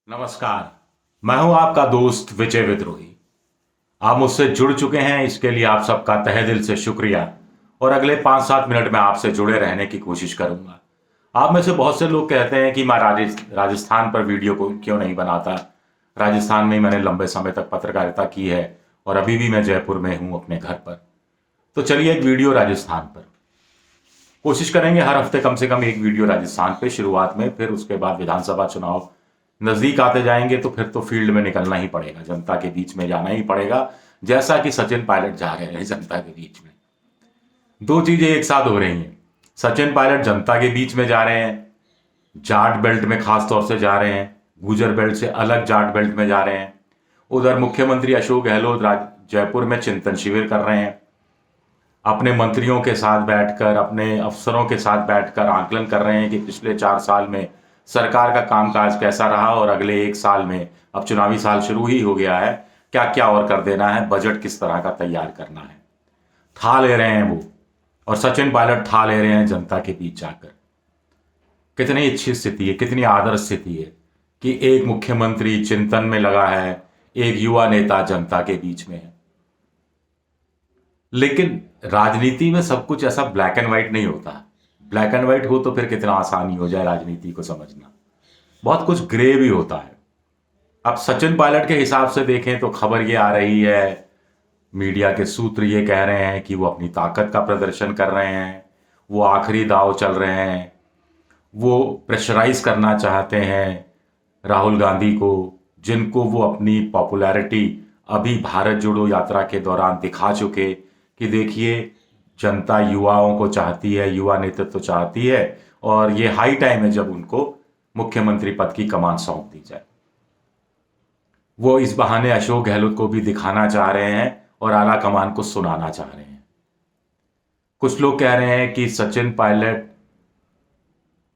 नमस्कार। मैं हूं आपका दोस्त विजय विद्रोही। आप मुझसे जुड़ चुके हैं, इसके लिए आप सबका तहे दिल से शुक्रिया। और अगले 5-7 मिनट में आपसे जुड़े रहने की कोशिश करूंगा। आप में से बहुत से लोग कहते हैं कि मैं राजस्थान पर वीडियो को क्यों नहीं बनाता। राजस्थान में ही मैंने लंबे समय तक पत्रकारिता की है और अभी भी मैं जयपुर में हूं अपने घर पर। तो चलिए एक वीडियो राजस्थान पर कोशिश करेंगे। हर हफ्ते कम से कम एक वीडियो राजस्थान पे शुरुआत में, फिर उसके बाद विधानसभा चुनाव नजदीक आते जाएंगे तो फिर तो फील्ड में निकलना ही पड़ेगा, जनता के बीच में जाना ही पड़ेगा, जैसा कि सचिन पायलट जा रहे हैं जनता के बीच में। दो चीजें एक साथ हो रही हैं। सचिन पायलट जनता के बीच में जा रहे हैं, जाट बेल्ट में खास तौर से जा रहे हैं, गुजर बेल्ट से अलग जाट बेल्ट में जा रहे हैं। उधर मुख्यमंत्री अशोक गहलोत जयपुर में चिंतन शिविर कर रहे हैं, अपने मंत्रियों के साथ बैठकर, अपने अफसरों के साथ बैठकर आकलन कर रहे हैं कि पिछले 4 साल में सरकार का कामकाज कैसा रहा और अगले 1 साल में, अब चुनावी साल शुरू ही हो गया है, क्या क्या और कर देना है, बजट किस तरह का तैयार करना है। था ले रहे हैं वो, और सचिन पायलट था ले रहे हैं जनता के बीच जाकर। कितनी अच्छी स्थिति है, कितनी आदर्श स्थिति है कि एक मुख्यमंत्री चिंतन में लगा है, एक युवा नेता जनता के बीच में है। लेकिन राजनीति में सब कुछ ऐसा ब्लैक एंड व्हाइट नहीं होता। ब्लैक एंड व्हाइट हो तो फिर कितना आसानी हो जाए राजनीति को समझना। बहुत कुछ ग्रे भी होता है। अब सचिन पायलट के हिसाब से देखें तो खबर ये आ रही है, मीडिया के सूत्र ये कह रहे हैं कि वो अपनी ताकत का प्रदर्शन कर रहे हैं, वो आखिरी दाव चल रहे हैं, वो प्रेशराइज करना चाहते हैं राहुल गांधी को, जिनको वो अपनी पॉपुलैरिटी अभी भारत जोड़ो यात्रा के दौरान दिखा चुके कि देखिए जनता युवाओं को चाहती है, युवा नेतृत्व तो चाहती है, और ये हाई टाइम है जब उनको मुख्यमंत्री पद की कमान सौंप दी जाए। वो इस बहाने अशोक गहलोत को भी दिखाना चाह रहे हैं और आला कमान को सुनाना चाह रहे हैं। कुछ लोग कह रहे हैं कि सचिन पायलट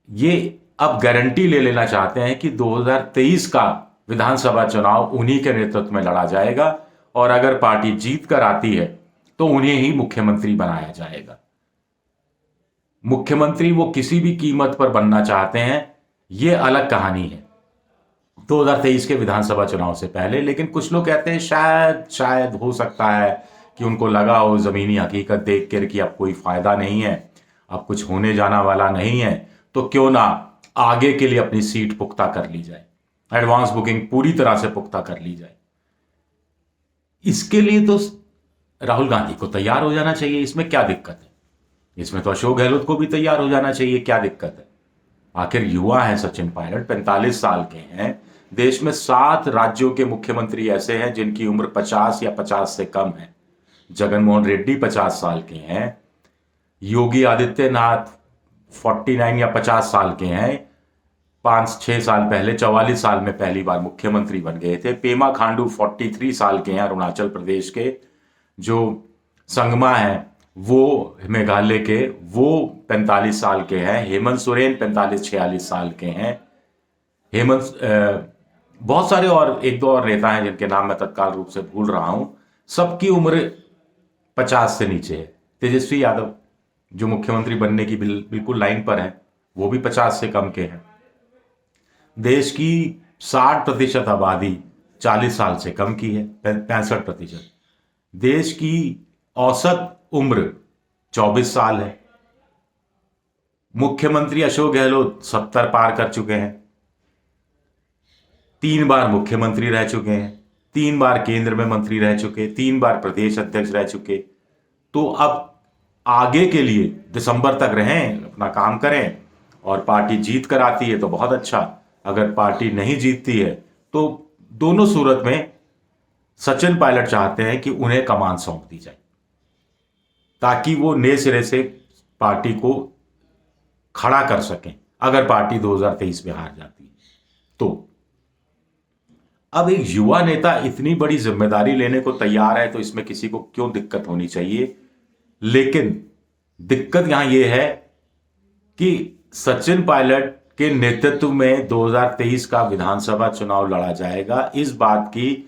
ये अब गारंटी ले लेना चाहते हैं कि 2023 का विधानसभा चुनाव उन्हीं के नेतृत्व में लड़ा जाएगा, और अगर पार्टी जीत कर आती है तो उन्हें ही मुख्यमंत्री बनाया जाएगा। मुख्यमंत्री वो किसी भी कीमत पर बनना चाहते हैं, ये अलग कहानी है 2023 के विधानसभा चुनाव से पहले। लेकिन कुछ लोग कहते हैं शायद हो सकता है कि उनको लगा हो जमीनी हकीकत देख कर कि अब कोई फायदा नहीं है, अब कुछ होने जाना वाला नहीं है, तो क्यों ना आगे के लिए अपनी सीट पुख्ता कर ली जाए, एडवांस बुकिंग पूरी तरह से पुख्ता कर ली जाए। इसके लिए तो राहुल गांधी को तैयार हो जाना चाहिए। इसमें क्या दिक्कत है? इसमें तो अशोक गहलोत को भी तैयार हो जाना चाहिए। क्या दिक्कत है? आखिर युवा है सचिन पायलट, 45 साल के हैं। देश में 7 राज्यों के मुख्यमंत्री ऐसे हैं जिनकी उम्र 50 या 50 से कम है। जगनमोहन रेड्डी 50 साल के हैं, योगी आदित्यनाथ 49 या 50 साल के हैं, 5-6 साल पहले 44 साल में पहली बार मुख्यमंत्री बन गए थे। पेमा खांडू 43 साल के हैं अरुणाचल प्रदेश के। जो संगमा है वो मेघालय के, वो 45 साल के हैं। हेमंत सोरेन 45-46 साल के हैं। बहुत सारे और एक दो और नेता हैं जिनके नाम मैं तत्काल रूप से भूल रहा हूं। सबकी उम्र 50 से नीचे है। तेजस्वी यादव जो मुख्यमंत्री बनने की बिल्कुल लाइन पर है, वो भी 50 से कम के हैं। देश की 60% आबादी 40 साल से कम की है, 65%। देश की औसत उम्र 24 साल है। मुख्यमंत्री अशोक गहलोत 70 पार कर चुके हैं, 3 बार मुख्यमंत्री रह चुके हैं, 3 बार केंद्र में मंत्री रह चुके, 3 बार प्रदेश अध्यक्ष रह चुके। तो अब आगे के लिए दिसंबर तक रहें, अपना काम करें, और पार्टी जीत कर आती है तो बहुत अच्छा, अगर पार्टी नहीं जीतती है तो दोनों सूरत में सचिन पायलट चाहते हैं कि उन्हें कमान सौंप दी जाए, ताकि वो नए सिरे से पार्टी को खड़ा कर सकें अगर पार्टी 2023 में हार जाती है तो। अब एक युवा नेता इतनी बड़ी जिम्मेदारी लेने को तैयार है तो इसमें किसी को क्यों दिक्कत होनी चाहिए। लेकिन दिक्कत यहां यह है कि सचिन पायलट के नेतृत्व में 2023 का विधानसभा चुनाव लड़ा जाएगा, इस बात की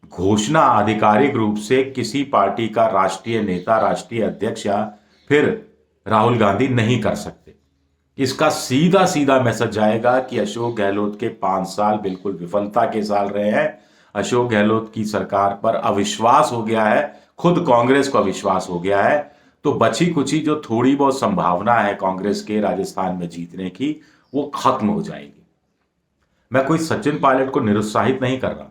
घोषणा आधिकारिक रूप से किसी पार्टी का राष्ट्रीय नेता, राष्ट्रीय अध्यक्ष या फिर राहुल गांधी नहीं कर सकते। इसका सीधा सीधा मैसेज जाएगा कि अशोक गहलोत के 5 साल बिल्कुल विफलता के साल रहे हैं। अशोक गहलोत की सरकार पर अविश्वास हो गया है, खुद कांग्रेस को अविश्वास हो गया है। तो बची कुची जो थोड़ी बहुत संभावना है कांग्रेस के राजस्थान में जीतने की, वो खत्म हो जाएगी। मैं कोई सचिन पायलट को निरुत्साहित नहीं कर रहा,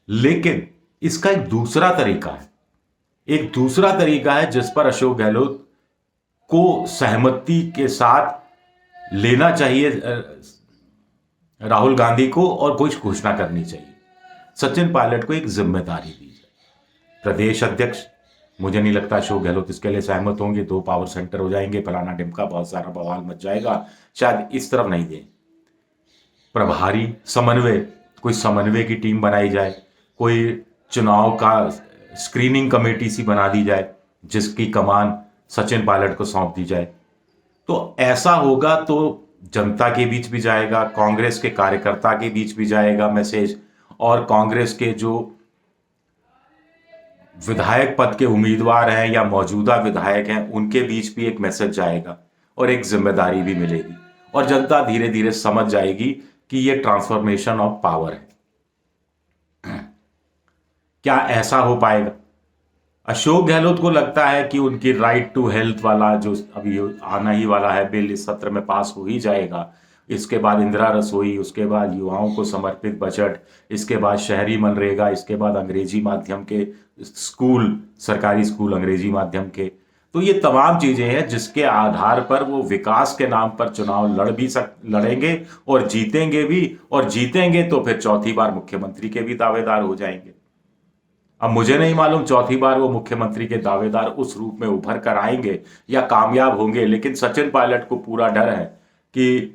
लेकिन इसका एक दूसरा तरीका है, एक दूसरा तरीका है जिस पर अशोक गहलोत को सहमति के साथ लेना चाहिए राहुल गांधी को, और कुछ घोषणा करनी चाहिए। सचिन पायलट को एक जिम्मेदारी दी जाए। प्रदेश अध्यक्ष, मुझे नहीं लगता अशोक गहलोत इसके लिए सहमत होंगे। 2 पावर सेंटर हो जाएंगे, फलाना ढिमका, बहुत सारा बवाल मच जाएगा, शायद इस तरफ नहीं दें। प्रभारी समन्वय, कोई समन्वय की टीम बनाई जाए, कोई चुनाव का स्क्रीनिंग कमेटी सी बना दी जाए जिसकी कमान सचिन पायलट को सौंप दी जाए। तो ऐसा होगा तो जनता के बीच भी जाएगा, कांग्रेस के कार्यकर्ता के बीच भी जाएगा मैसेज, और कांग्रेस के जो विधायक पद के उम्मीदवार हैं या मौजूदा विधायक हैं उनके बीच भी एक मैसेज जाएगा, और एक जिम्मेदारी भी मिलेगी, और जनता धीरे धीरे समझ जाएगी कि ये ट्रांसफॉर्मेशन ऑफ पावर है। क्या ऐसा हो पाएगा? अशोक गहलोत को लगता है कि उनकी राइट टू हेल्थ वाला जो अभी आना ही वाला है बिल, इस सत्र में पास हो ही जाएगा। इसके बाद इंदिरा रसोई, उसके बाद युवाओं को समर्पित बजट, इसके बाद शहरी मनरेगा, इसके बाद अंग्रेजी माध्यम के स्कूल, सरकारी स्कूल अंग्रेजी माध्यम के। तो ये तमाम चीजें हैं जिसके आधार पर वो विकास के नाम पर चुनाव लड़ेंगे और जीतेंगे भी, और जीतेंगे तो फिर चौथी बार मुख्यमंत्री के भी दावेदार हो जाएंगे। अब मुझे नहीं मालूम चौथी बार वो मुख्यमंत्री के दावेदार उस रूप में उभर कर आएंगे या कामयाब होंगे, लेकिन सचिन पायलट को पूरा डर है कि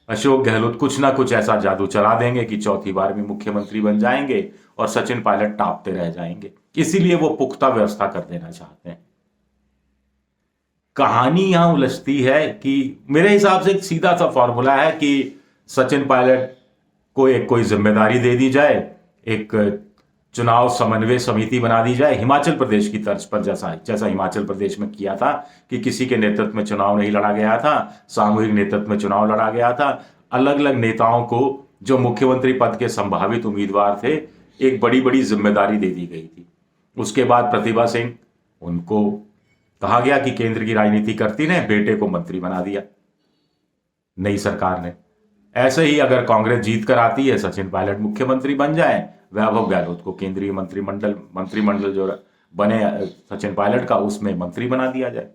अशोक गहलोत कुछ ना कुछ ऐसा जादू चला देंगे कि चौथी बार भी मुख्यमंत्री बन जाएंगे और सचिन पायलट टापते रह जाएंगे। इसीलिए वो पुख्ता व्यवस्था कर देना चाहते हैं। कहानी यहां उलझती है कि मेरे हिसाब से एक सीधा सा फॉर्मूला है कि सचिन पायलट को एक कोई जिम्मेदारी दे दी जाए, एक चुनाव समन्वय समिति बना दी जाए, हिमाचल प्रदेश की तर्ज पर, जैसा हिमाचल प्रदेश में किया था कि किसी के नेतृत्व में चुनाव नहीं लड़ा गया था, सामूहिक नेतृत्व में चुनाव लड़ा गया था। अलग अलग नेताओं को जो मुख्यमंत्री पद के संभावित उम्मीदवार थे एक बड़ी बड़ी जिम्मेदारी दे दी गई थी। उसके बाद प्रतिभा सिंह, उनको कहा गया कि केंद्र की राजनीति करती रहे, बेटे को मंत्री बना दिया नई सरकार ने। ऐसे ही अगर कांग्रेस जीत कर आती है, सचिन पायलट मुख्यमंत्री बन जाए, वैभव गहलोत को केंद्रीय मंत्रिमंडल जो बने सचिन पायलट का, उसमें मंत्री बना दिया जाए।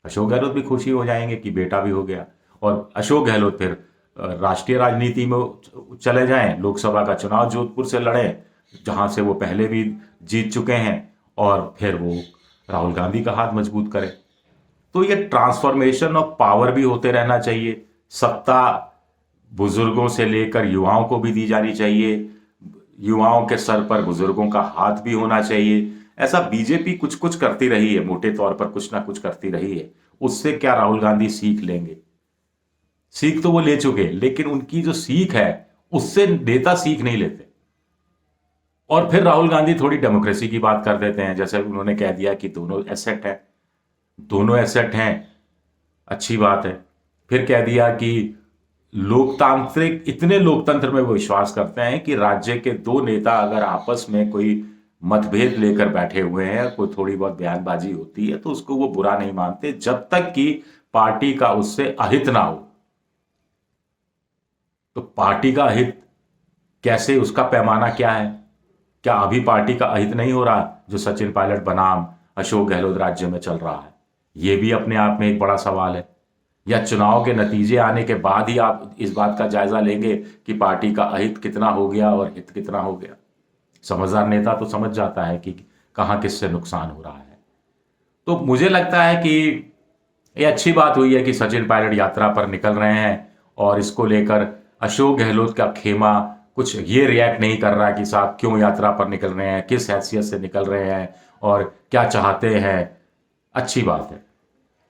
अशोक गहलोत भी खुशी हो जाएंगे कि बेटा भी हो गया, और अशोक गहलोत फिर राष्ट्रीय राजनीति में चले जाएं, लोकसभा का चुनाव जोधपुर से लड़ें जहां से वो पहले भी जीत चुके हैं, और फिर वो राहुल गांधी का हाथ मजबूत करें। तो ये ट्रांसफॉर्मेशन ऑफ पावर भी होते रहना चाहिए। सत्ता बुजुर्गों से लेकर युवाओं को भी दी जानी चाहिए, युवाओं के सर पर बुजुर्गों का हाथ भी होना चाहिए। ऐसा बीजेपी कुछ कुछ करती रही है, मोटे तौर पर कुछ ना कुछ करती रही है। उससे क्या राहुल गांधी सीख लेंगे? सीख तो वो ले चुके, लेकिन उनकी जो सीख है उससे नेता सीख नहीं लेते। और फिर राहुल गांधी थोड़ी डेमोक्रेसी की बात कर देते हैं, जैसे उन्होंने कह दिया कि दोनों एसेट हैं, अच्छी बात है। फिर कह दिया कि लोकतांत्रिक, इतने लोकतंत्र में वो विश्वास करते हैं कि राज्य के 2 नेता अगर आपस में कोई मतभेद लेकर बैठे हुए हैं, कोई थोड़ी बहुत बयानबाजी होती है, तो उसको वो बुरा नहीं मानते जब तक कि पार्टी का उससे अहित ना हो। तो पार्टी का अहित कैसे, उसका पैमाना क्या है? क्या अभी पार्टी का अहित नहीं हो रहा जो सचिन पायलट बनाम अशोक गहलोत राज्य में चल रहा है? यह भी अपने आप में एक बड़ा सवाल है। या चुनाव के नतीजे आने के बाद ही आप इस बात का जायजा लेंगे कि पार्टी का अहित कितना हो गया और हित कितना हो गया? समझदार नेता तो समझ जाता है कि कहां किससे नुकसान हो रहा है। तो मुझे लगता है कि ये अच्छी बात हुई है कि सचिन पायलट यात्रा पर निकल रहे हैं, और इसको लेकर अशोक गहलोत का खेमा कुछ ये रिएक्ट नहीं कर रहा कि साहब क्यों यात्रा पर निकल रहे हैं, किस हैसियत से निकल रहे हैं और क्या चाहते हैं। अच्छी बात है।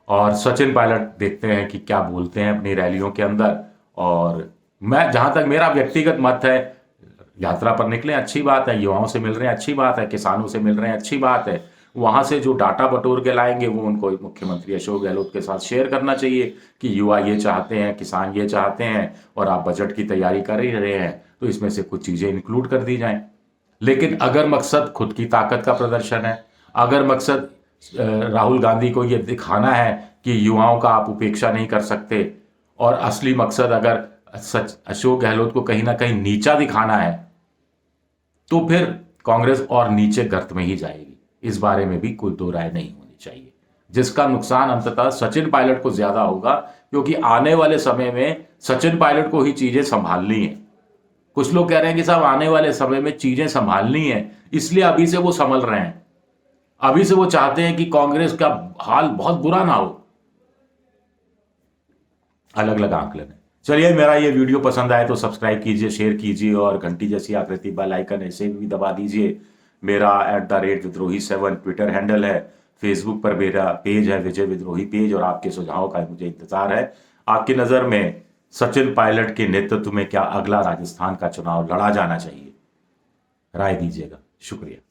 और सचिन पायलट देखते हैं कि क्या बोलते हैं अपनी रैलियों के अंदर। और मैं, जहां तक मेरा व्यक्तिगत मत है, यात्रा पर निकले अच्छी बात है, युवाओं से मिल रहे हैं अच्छी बात है, किसानों से मिल रहे हैं अच्छी बात है, वहां से जो डाटा बटोर के लाएंगे वो उनको मुख्यमंत्री अशोक गहलोत के साथ शेयर करना चाहिए कि युवा ये चाहते हैं, किसान ये चाहते हैं, और आप बजट की तैयारी कर ही रहे हैं तो इसमें से कुछ चीजें इंक्लूड कर दी जाएं। लेकिन अगर मकसद खुद की ताकत का प्रदर्शन है, अगर मकसद राहुल गांधी को ये दिखाना है कि युवाओं का आप उपेक्षा नहीं कर सकते, और असली मकसद अगर सच अशोक गहलोत को कहीं ना कहीं नीचा दिखाना है, तो फिर कांग्रेस और नीचे गर्त में ही जाएगी। इस बारे में भी कोई दो राय नहीं होनी चाहिए, जिसका नुकसान अंततः सचिन पायलट को ज्यादा होगा, क्योंकि आने वाले समय में सचिन पायलट को ही चीजें संभालनी है। कुछ लोग कह रहे हैं कि साहब आने वाले समय में चीजें संभालनी है, इसलिए अभी से वो संभल रहे हैं, अभी से वो चाहते हैं कि कांग्रेस का हाल बहुत बुरा ना हो। अलग अलग आंकलन है। चलिए, मेरा ये वीडियो पसंद आए तो सब्सक्राइब कीजिए, शेयर कीजिए, और घंटी जैसी आकृति बेल आइकन ऐसे भी दबा दीजिए। मेरा @विद्रोही7 ट्विटर हैंडल है। फेसबुक पर मेरा पेज है विजय विद्रोही पेज, और आपके सुझाव का मुझे इंतजार है। आपकी नज़र में सचिन पायलट के नेतृत्व में क्या अगला राजस्थान का चुनाव लड़ा जाना चाहिए? राय दीजिएगा। शुक्रिया।